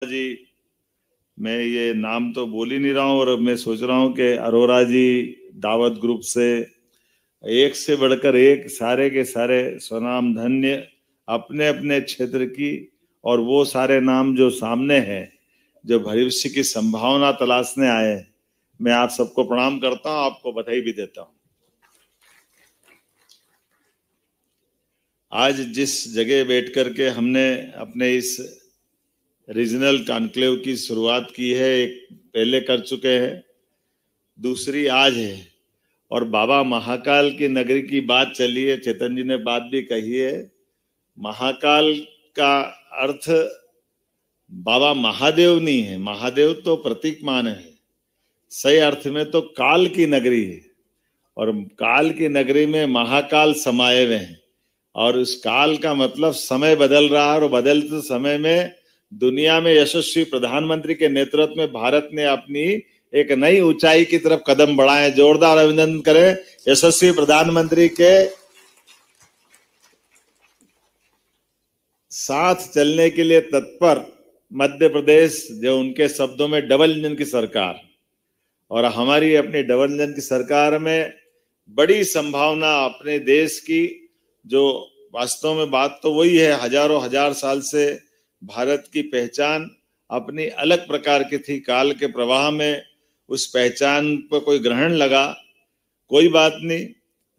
जी, मैं ये नाम तो बोल ही नहीं रहा हूँ और मैं सोच रहा हूँ कि अरोरा जी दावत ग्रुप से बढ़कर एक सारे के सारे स्वनाम धन्य अपने अपने क्षेत्र की, और वो सारे नाम जो सामने हैं, जो भविष्य की संभावना तलाशने आए हैं, मैं आप सबको प्रणाम करता हूँ, आपको बधाई भी देता हूँ। आज जिस जगह बैठ करके हमने अपने इस रीजनल कॉन्क्लेव की शुरुआत की है, एक पहले कर चुके हैं, दूसरी आज है, और बाबा महाकाल की नगरी की बात चली है, चेतन जी ने बात भी कही है। महाकाल का अर्थ बाबा महादेव नहीं है, महादेव तो प्रतीक मान है, सही अर्थ में तो काल की नगरी है, और काल की नगरी में महाकाल समाये हुए हैं, और उस काल का मतलब समय बदल रहा है, और बदलते समय में दुनिया में यशस्वी प्रधानमंत्री के नेतृत्व में भारत ने अपनी एक नई ऊंचाई की तरफ कदम बढ़ाए। जोरदार अभिनंदन करें यशस्वी प्रधानमंत्री के साथ चलने के लिए तत्पर मध्य प्रदेश, जो उनके शब्दों में डबल इंजन की सरकार, और हमारी अपनी डबल इंजन की सरकार में बड़ी संभावना अपने देश की, जो वास्तव में बात तो वही है, हजारों हजार साल से भारत की पहचान अपनी अलग प्रकार की थी। काल के प्रवाह में उस पहचान पर कोई ग्रहण लगा, कोई बात नहीं,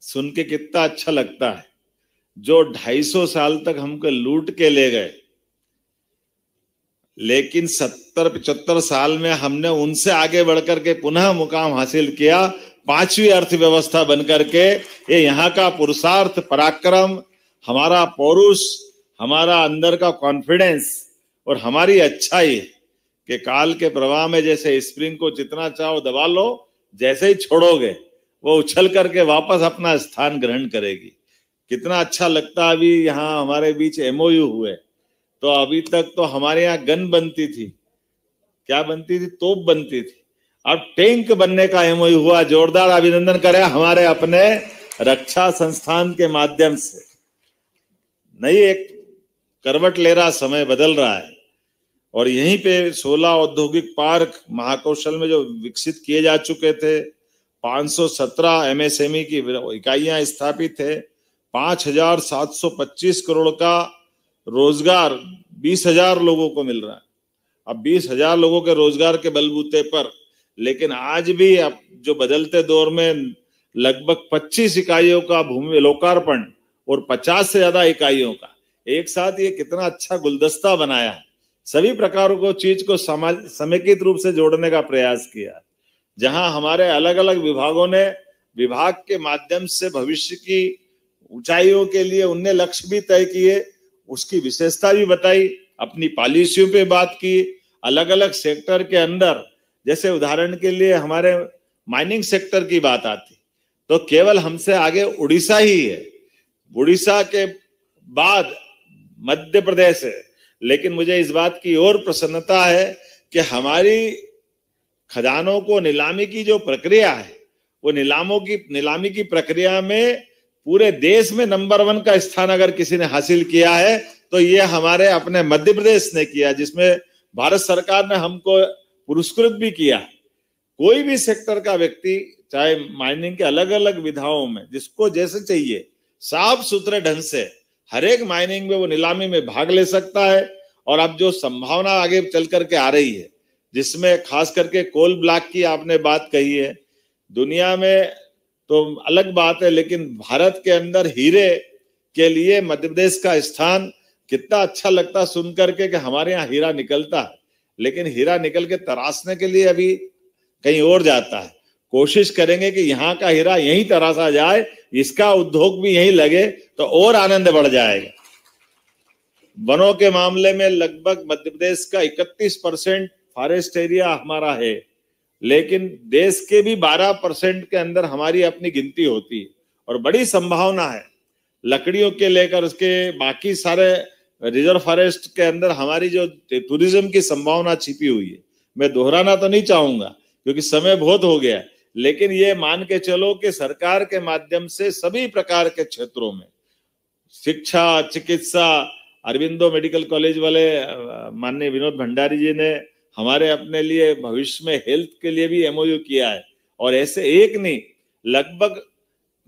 सुन के कितना अच्छा लगता है। जो 250 साल तक हमको लूट के ले गए, लेकिन 70-75 साल में हमने उनसे आगे बढ़कर के पुनः मुकाम हासिल किया, 5वीं अर्थव्यवस्था बनकर के। ये यहाँ का पुरुषार्थ, पराक्रम, हमारा पौरुष, हमारा अंदर का कॉन्फिडेंस और हमारी अच्छाई कि काल के प्रवाह में जैसे स्प्रिंग को जितना चाहो दबा लो, जैसे ही छोड़ोगे वो उछल करके वापस अपना स्थान ग्रहण करेगी। कितना अच्छा लगता है। अभी यहाँ हमारे बीच एमओयू हुए, तो अभी तक तो हमारे यहाँ गन बनती थी, क्या बनती थी, तोप बनती थी, अब टैंक बनने का एमओयू हुआ। जोरदार अभिनंदन करें हमारे अपने रक्षा संस्थान के माध्यम से। नई एक करवट ले रहा, समय बदल रहा है, और यहीं पे 16 औद्योगिक पार्क महाकौशल में जो विकसित किए जा चुके थे, 517 एमएसएमई की इकाइयां स्थापित है, 5,725 करोड़ का रोजगार 20,000 लोगों को मिल रहा है। अब 20,000 लोगों के रोजगार के बलबूते पर, लेकिन आज भी अब जो बदलते दौर में लगभग 25 इकाइयों का भूमि लोकार्पण और 50 से ज्यादा इकाइयों का एक साथ, ये कितना अच्छा गुलदस्ता बनाया है। सभी प्रकारों को चीज को समेकित रूप से जोड़ने का प्रयास किया, जहां हमारे अलग अलग विभागों ने विभाग के माध्यम से भविष्य की ऊंचाइयों के लिए उनने लक्ष्य भी तय किए, उसकी विशेषता भी बताई, अपनी पॉलिसियों पे बात की। अलग अलग सेक्टर के अंदर, जैसे उदाहरण के लिए हमारे माइनिंग सेक्टर की बात आती तो केवल हमसे आगे उड़ीसा ही है, उड़ीसा के बाद मध्य प्रदेश है। लेकिन मुझे इस बात की और प्रसन्नता है कि हमारी खजानों को नीलामी की जो प्रक्रिया है, वो नीलामी की प्रक्रिया में पूरे देश में नंबर 1 का स्थान अगर किसी ने हासिल किया है तो ये हमारे अपने मध्य प्रदेश ने किया, जिसमें भारत सरकार ने हमको पुरस्कृत भी किया। कोई भी सेक्टर का व्यक्ति, चाहे माइनिंग के अलग अलग विधाओं में, जिसको जैसे चाहिए साफ सुथरे ढंग से हर एक माइनिंग में वो नीलामी में भाग ले सकता है। और अब जो संभावना आगे चल करके आ रही है, जिसमें खास करके कोल ब्लॉक की आपने बात कही है, दुनिया में तो अलग बात है, लेकिन भारत के अंदर हीरे के लिए मध्य प्रदेश का स्थान कितना अच्छा लगता सुन करके कि हमारे यहाँ हीरा निकलता है, लेकिन हीरा निकल के तराशने के लिए अभी कहीं और जाता है। कोशिश करेंगे कि यहाँ का हीरा यहीं तराशा जाए, इसका उद्योग भी यहीं लगे तो और आनंद बढ़ जाएगा। वनों के मामले में लगभग मध्य प्रदेश का 31% फॉरेस्ट एरिया हमारा है, लेकिन देश के भी 12% के अंदर हमारी अपनी गिनती होती है, और बड़ी संभावना है लकड़ियों के लेकर उसके बाकी सारे रिजर्व फॉरेस्ट के अंदर हमारी जो टूरिज्म की संभावना छिपी हुई है। मैं दोहराना तो नहीं चाहूंगा क्योंकि समय बहुत हो गया, लेकिन ये मान के चलो कि सरकार के माध्यम से सभी प्रकार के क्षेत्रों में, शिक्षा, चिकित्सा अरविंदो मेडिकल कॉलेज वाले माननीय विनोद भंडारी जी ने हमारे अपने लिए भविष्य में हेल्थ के लिए भी एमओयू किया है। और ऐसे एक नहीं, लगभग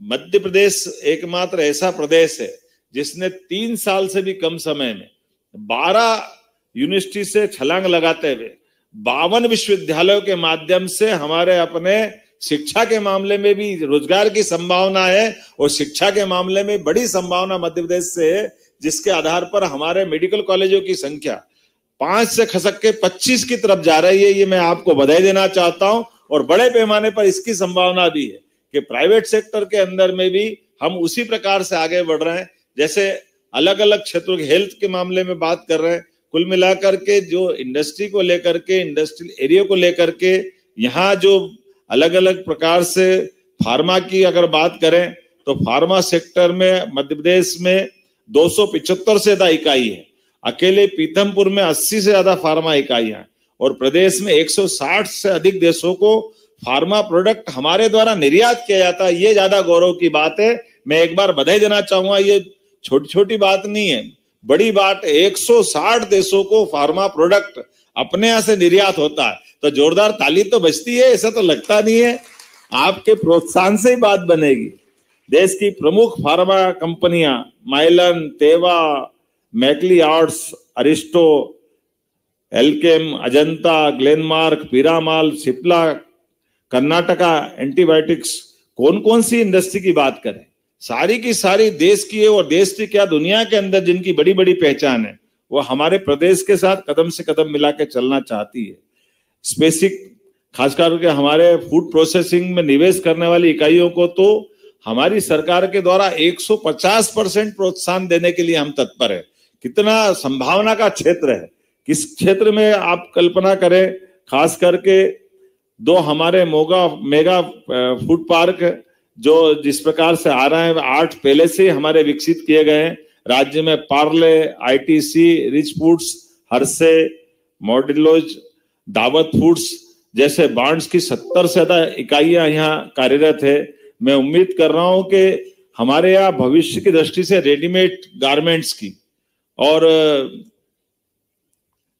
मध्य प्रदेश एकमात्र ऐसा प्रदेश है जिसने 3 साल से भी कम समय में 12 यूनिवर्सिटी से छलांग लगाते हुए 52 विश्वविद्यालयों के माध्यम से हमारे अपने शिक्षा के मामले में भी रोजगार की संभावना है और शिक्षा के मामले में बड़ी संभावना मध्य प्रदेश से है, जिसके आधार पर हमारे मेडिकल कॉलेजों की संख्या 5 से खसक के 25 की तरफ जा रही है। ये मैं आपको बधाई देना चाहता हूं। और बड़े पैमाने पर इसकी संभावना भी है कि प्राइवेट सेक्टर के अंदर में भी हम उसी प्रकार से आगे बढ़ रहे हैं। जैसे अलग अलग क्षेत्रों के हेल्थ के मामले में बात कर रहे हैं, कुल मिलाकर के जो इंडस्ट्री को लेकर के, इंडस्ट्रियल एरिया को लेकर के, यहाँ जो अलग अलग प्रकार से फार्मा की अगर बात करें तो फार्मा सेक्टर में मध्य प्रदेश में 275 से ज्यादा इकाई है। अकेले पीथमपुर में 80 से ज्यादा फार्मा इकाइयां हैं और प्रदेश में 160 से अधिक देशों को फार्मा प्रोडक्ट हमारे द्वारा निर्यात किया जाता है। ये ज्यादा गौरव की बात है। मैं एक बार बधाई देना चाहूंगा। ये छोटी छोटी बात नहीं है, बड़ी बात है। 160 देशों को फार्मा प्रोडक्ट अपने यहाँ से निर्यात होता है, तो जोरदार ताली तो बजती है। ऐसा तो लगता नहीं है, आपके प्रोत्साहन से ही बात बनेगी। देश की प्रमुख फार्मा कंपनियां Mylan, Teva, Macleods, Aristo, Alkem, Ajanta, Glenmark, Piramal, Cipla, Karnataka antibiotics, कौन कौन सी इंडस्ट्री की बात करें, सारी की सारी देश की है। और देश की क्या, दुनिया के अंदर जिनकी बड़ी बड़ी पहचान है, वो हमारे प्रदेश के साथ कदम से कदम मिला के चलना चाहती है। स्पेसिफिक खास करके हमारे फूड प्रोसेसिंग में निवेश करने वाली इकाइयों को तो हमारी सरकार के द्वारा 150% प्रोत्साहन देने के लिए हम तत्पर है। कितना संभावना का क्षेत्र है, किस क्षेत्र में आप कल्पना करें। खास करके 2 हमारे मेगा फूड पार्क जो जिस प्रकार से आ रहे हैं, 8 पहले से हमारे विकसित किए गए हैं राज्य में। Parle, ITC, Rich Foods, Hershey, Mondelez, Daawat Foods जैसे ब्रांड्स की 70 से ज्यादा इकाइयां यहाँ कार्यरत है। मैं उम्मीद कर रहा हूं कि हमारे यहाँ भविष्य की दृष्टि से रेडीमेड गारमेंट्स की और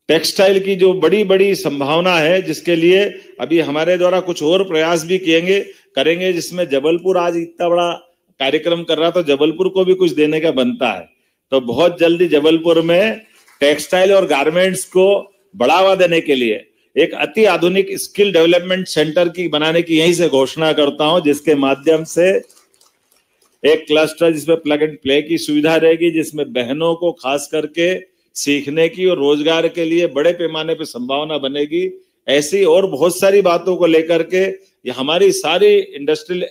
टेक्सटाइल की जो बड़ी बड़ी संभावना है, जिसके लिए अभी हमारे द्वारा कुछ और प्रयास भी करेंगे, जिसमें जबलपुर आज इतना बड़ा कार्यक्रम कर रहा, तो जबलपुर को भी कुछ देने का बनता है। तो बहुत जल्दी जबलपुर में टेक्सटाइल और गारमेंट्स को बढ़ावा देने के लिए एक अति आधुनिक स्किल डेवलपमेंट सेंटर की बनाने की यहीं से घोषणा करता हूं, जिसके माध्यम से एक क्लस्टर जिसमें प्लग एंड प्ले की सुविधा रहेगी, जिसमें बहनों को खास करके सीखने की और रोजगार के लिए बड़े पैमाने पर संभावना बनेगी। ऐसी और बहुत सारी बातों को लेकर के ये हमारी सारी इंडस्ट्रियल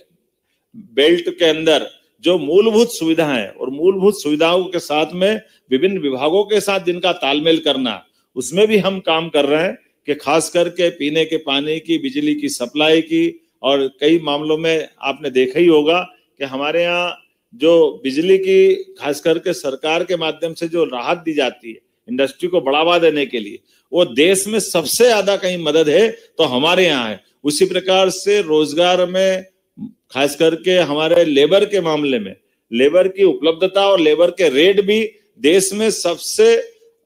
बेल्ट के अंदर जो मूलभूत सुविधाएं हैं और मूलभूत सुविधाओं के साथ में विभिन्न विभागों के साथ जिनका तालमेल करना, उसमें भी हम काम कर रहे हैं कि खास करके पीने के पानी की, बिजली की सप्लाई की, और कई मामलों में आपने देखा ही होगा कि हमारे यहाँ जो बिजली की खास करके सरकार के माध्यम से जो राहत दी जाती है इंडस्ट्री को बढ़ावा देने के लिए, वो देश में सबसे ज्यादा कहीं मदद है तो हमारे यहाँ है। उसी प्रकार से रोजगार में खास करके हमारे लेबर के मामले में लेबर की उपलब्धता और लेबर के रेट भी देश में सबसे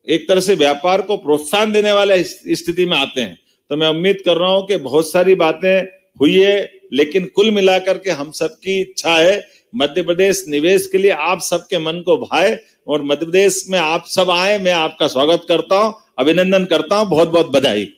एक तरह से व्यापार को प्रोत्साहन देने वाले स्थिति में आते हैं। तो मैं उम्मीद कर रहा हूं कि बहुत सारी बातें हुई है, लेकिन कुल मिलाकर के हम सबकी इच्छा है मध्य प्रदेश निवेश के लिए आप सबके मन को भाए और मध्य प्रदेश में आप सब आए। मैं आपका स्वागत करता हूं, अभिनंदन करता हूं, बहुत बहुत बधाई।